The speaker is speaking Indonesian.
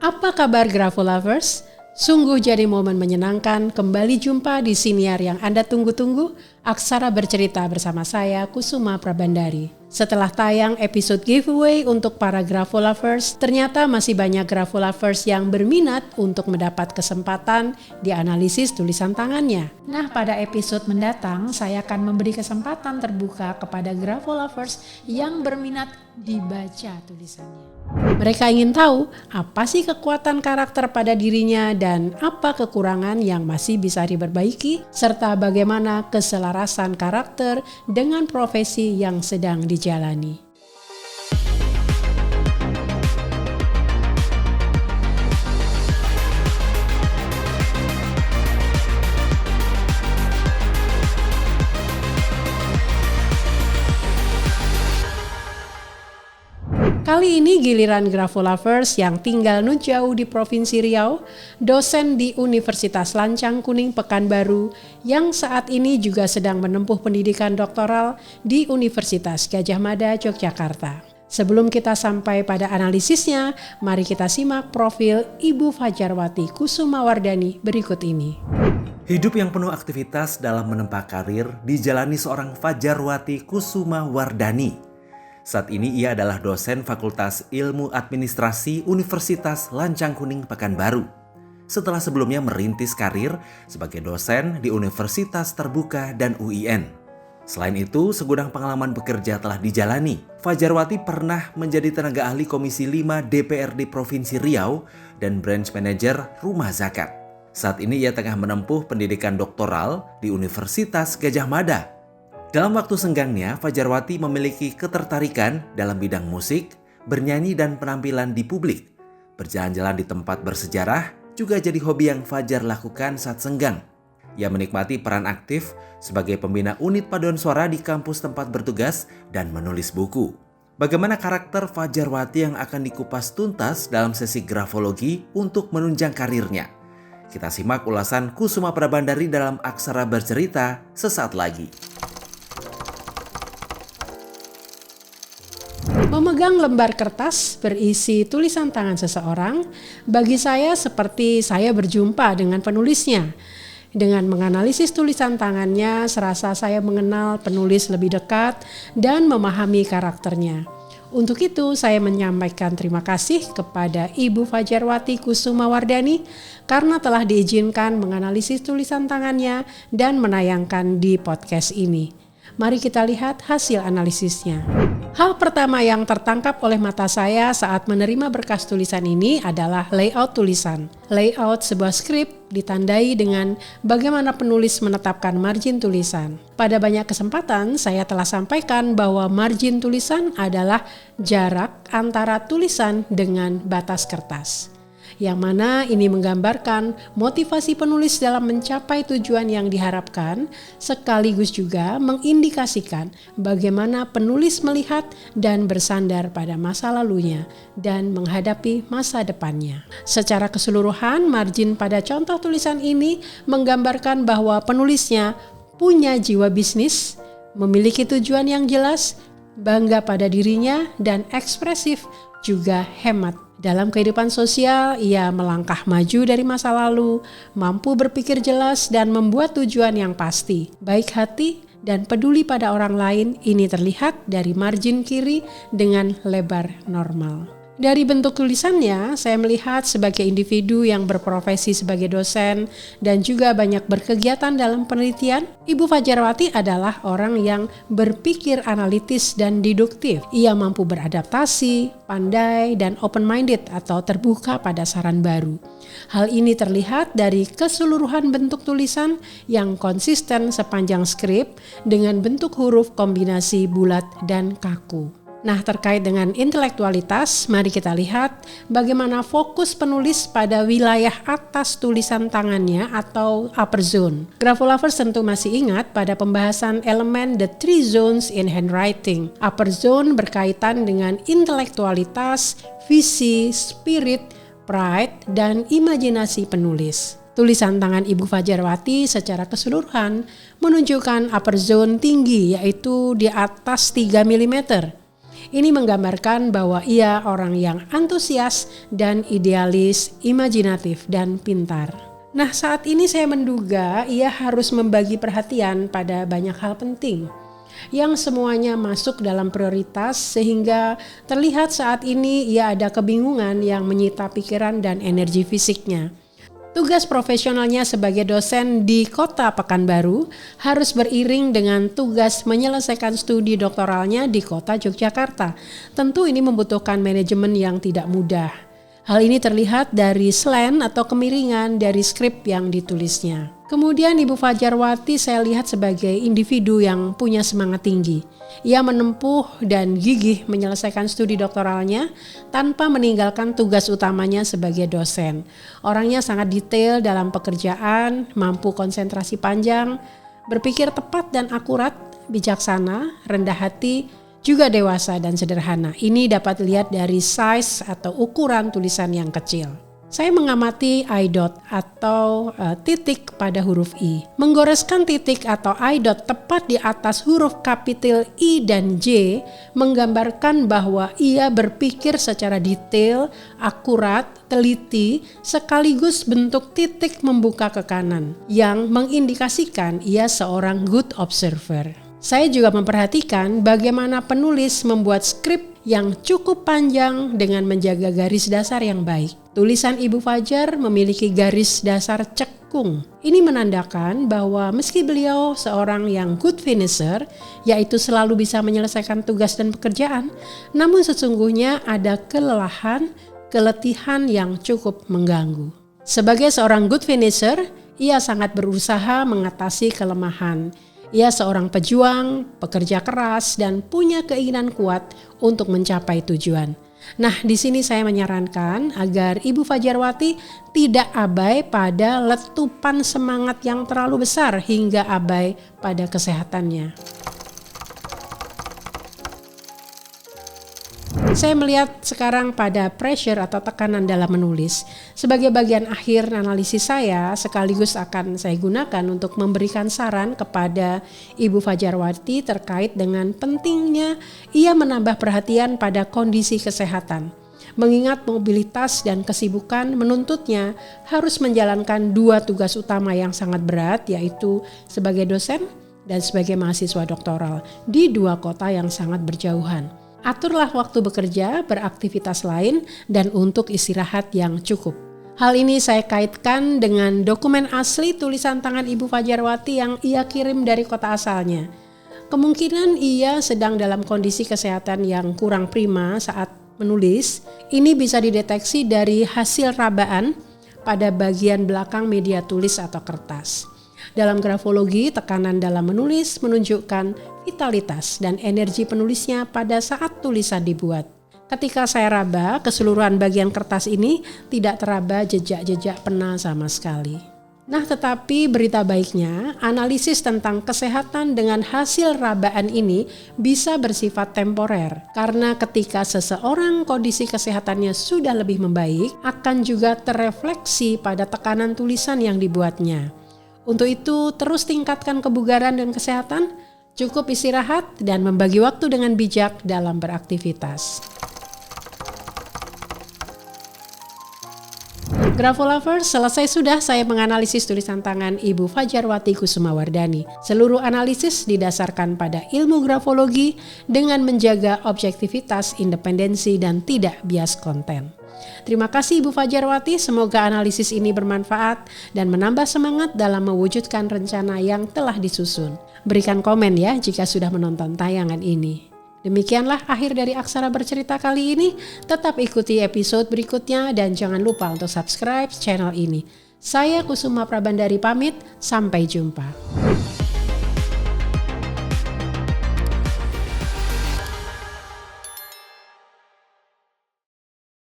Apa kabar Grafo Lovers? Sungguh jadi momen menyenangkan kembali jumpa di siniar yang Anda tunggu-tunggu, Aksara Bercerita bersama saya Kusuma Prabandari. Setelah tayang episode giveaway untuk para Grafo Lovers, ternyata masih banyak Grafo Lovers yang berminat untuk mendapat kesempatan di analisis tulisan tangannya. Nah, pada episode mendatang saya akan memberi kesempatan terbuka kepada Grafo Lovers yang berminat dibaca tulisannya. Mereka ingin tahu apa sih kekuatan karakter pada dirinya dan apa kekurangan yang masih bisa diperbaiki, serta bagaimana keselarasan karakter dengan profesi yang sedang dijalani. Kali ini giliran Grafo Lovers yang tinggal nun jauh di Provinsi Riau, dosen di Universitas Lancang Kuning Pekanbaru yang saat ini juga sedang menempuh pendidikan doktoral di Universitas Gadjah Mada, Yogyakarta. Sebelum kita sampai pada analisisnya, mari kita simak profil Ibu Fajarwati Kusumawardani berikut ini. Hidup yang penuh aktivitas dalam menempa karir dijalani seorang Fajarwati Kusumawardani. Saat ini ia adalah dosen Fakultas Ilmu Administrasi Universitas Lancang Kuning Pekanbaru. Setelah sebelumnya merintis karir sebagai dosen di Universitas Terbuka dan UIN. Selain itu, segudang pengalaman bekerja telah dijalani. Fajarwati pernah menjadi tenaga ahli Komisi 5 DPRD Provinsi Riau dan Branch Manager Rumah Zakat. Saat ini ia tengah menempuh pendidikan doktoral di Universitas Gadjah Mada. Dalam waktu senggangnya, Fajarwati memiliki ketertarikan dalam bidang musik, bernyanyi dan penampilan di publik. Berjalan-jalan di tempat bersejarah juga jadi hobi yang Fajar lakukan saat senggang. Ia menikmati peran aktif sebagai pembina unit paduan suara di kampus tempat bertugas dan menulis buku. Bagaimana karakter Fajarwati yang akan dikupas tuntas dalam sesi grafologi untuk menunjang karirnya? Kita simak ulasan Kusuma Prabandari dalam Aksara Bercerita sesaat lagi. Memegang lembar kertas berisi tulisan tangan seseorang, bagi saya seperti saya berjumpa dengan penulisnya. Dengan menganalisis tulisan tangannya, serasa saya mengenal penulis lebih dekat dan memahami karakternya. Untuk itu, saya menyampaikan terima kasih kepada Ibu Fajarwati Kusumawardani karena telah diizinkan menganalisis tulisan tangannya dan menayangkan di podcast ini. Mari kita lihat hasil analisisnya. Hal pertama yang tertangkap oleh mata saya saat menerima berkas tulisan ini adalah layout tulisan. Layout sebuah skrip ditandai dengan bagaimana penulis menetapkan margin tulisan. Pada banyak kesempatan saya telah sampaikan bahwa margin tulisan adalah jarak antara tulisan dengan batas kertas. Yang mana ini menggambarkan motivasi penulis dalam mencapai tujuan yang diharapkan, sekaligus juga mengindikasikan bagaimana penulis melihat dan bersandar pada masa lalunya dan menghadapi masa depannya. Secara keseluruhan, margin pada contoh tulisan ini menggambarkan bahwa penulisnya punya jiwa bisnis, memiliki tujuan yang jelas, bangga pada dirinya, dan ekspresif juga hemat. Dalam kehidupan sosial, ia melangkah maju dari masa lalu, mampu berpikir jelas dan membuat tujuan yang pasti. Baik hati dan peduli pada orang lain ini terlihat dari margin kiri dengan lebar normal. Dari bentuk tulisannya, saya melihat sebagai individu yang berprofesi sebagai dosen dan juga banyak berkegiatan dalam penelitian, Ibu Fajarwati adalah orang yang berpikir analitis dan deduktif. Ia mampu beradaptasi, pandai, dan open-minded atau terbuka pada saran baru. Hal ini terlihat dari keseluruhan bentuk tulisan yang konsisten sepanjang skrip dengan bentuk huruf kombinasi bulat dan kaku. Nah, terkait dengan intelektualitas, mari kita lihat bagaimana fokus penulis pada wilayah atas tulisan tangannya atau upper zone. Grafo Lovers tentu masih ingat pada pembahasan elemen the three zones in handwriting. Upper zone berkaitan dengan intelektualitas, visi, spirit, pride, dan imajinasi penulis. Tulisan tangan Ibu Fajarwati secara keseluruhan menunjukkan upper zone tinggi, yaitu di atas 3 mm. Ini menggambarkan bahwa ia orang yang antusias dan idealis, imajinatif dan pintar. Nah, saat ini saya menduga ia harus membagi perhatian pada banyak hal penting yang semuanya masuk dalam prioritas sehingga terlihat saat ini ia ada kebingungan yang menyita pikiran dan energi fisiknya. Tugas profesionalnya sebagai dosen di Kota Pekanbaru harus beriring dengan tugas menyelesaikan studi doktoralnya di Kota Yogyakarta. Tentu ini membutuhkan manajemen yang tidak mudah. Hal ini terlihat dari slang atau kemiringan dari skrip yang ditulisnya. Kemudian Ibu Fajarwati saya lihat sebagai individu yang punya semangat tinggi. Ia menempuh dan gigih menyelesaikan studi doktoralnya tanpa meninggalkan tugas utamanya sebagai dosen. Orangnya sangat detail dalam pekerjaan, mampu konsentrasi panjang, berpikir tepat dan akurat, bijaksana, rendah hati, juga dewasa dan sederhana. Ini dapat dilihat dari size atau ukuran tulisan yang kecil. Saya mengamati I dot atau titik pada huruf I. Menggoreskan titik atau I dot tepat di atas huruf kapital I dan J menggambarkan bahwa ia berpikir secara detail, akurat, teliti, sekaligus bentuk titik membuka ke kanan yang mengindikasikan ia seorang good observer. Saya juga memperhatikan bagaimana penulis membuat skrip yang cukup panjang dengan menjaga garis dasar yang baik. Tulisan Ibu Fajar memiliki garis dasar cekung. Ini menandakan bahwa meski beliau seorang yang good finisher, yaitu selalu bisa menyelesaikan tugas dan pekerjaan, namun sesungguhnya ada keletihan yang cukup mengganggu. Sebagai seorang good finisher, ia sangat berusaha mengatasi kelemahan. Ia seorang pejuang, pekerja keras, dan punya keinginan kuat untuk mencapai tujuan. Nah, di sini saya menyarankan agar Ibu Fajarwati tidak abai pada letupan semangat yang terlalu besar hingga abai pada kesehatannya. Saya melihat sekarang pada pressure atau tekanan dalam menulis. Sebagai bagian akhir analisis saya, sekaligus akan saya gunakan untuk memberikan saran kepada Ibu Fajarwati terkait dengan pentingnya ia menambah perhatian pada kondisi kesehatan. Mengingat mobilitas dan kesibukan menuntutnya harus menjalankan dua tugas utama yang sangat berat, yaitu sebagai dosen dan sebagai mahasiswa doktoral di dua kota yang sangat berjauhan. Aturlah waktu bekerja, beraktivitas lain, dan untuk istirahat yang cukup. Hal ini saya kaitkan dengan dokumen asli tulisan tangan Ibu Fajarwati yang ia kirim dari kota asalnya. Kemungkinan ia sedang dalam kondisi kesehatan yang kurang prima saat menulis. Ini bisa dideteksi dari hasil rabaan pada bagian belakang media tulis atau kertas. Dalam grafologi, tekanan dalam menulis menunjukkan vitalitas dan energi penulisnya pada saat tulisan dibuat. Ketika saya raba, keseluruhan bagian kertas ini tidak teraba jejak-jejak pena sama sekali. Nah, tetapi berita baiknya, analisis tentang kesehatan dengan hasil rabaan ini bisa bersifat temporer. Karena ketika seseorang kondisi kesehatannya sudah lebih membaik, akan juga terefleksi pada tekanan tulisan yang dibuatnya. Untuk itu, terus tingkatkan kebugaran dan kesehatan, cukup istirahat, dan membagi waktu dengan bijak dalam beraktivitas. Grafolovers, selesai sudah saya menganalisis tulisan tangan Ibu Fajarwati Kusumawardhani. Seluruh analisis didasarkan pada ilmu grafologi dengan menjaga objektivitas, independensi, dan tidak bias konten. Terima kasih Ibu Fajarwati, semoga analisis ini bermanfaat dan menambah semangat dalam mewujudkan rencana yang telah disusun. Berikan komen ya jika sudah menonton tayangan ini. Demikianlah akhir dari Aksara Bercerita kali ini. Tetap ikuti episode berikutnya dan jangan lupa untuk subscribe channel ini. Saya Kusuma Prabandari pamit, sampai jumpa.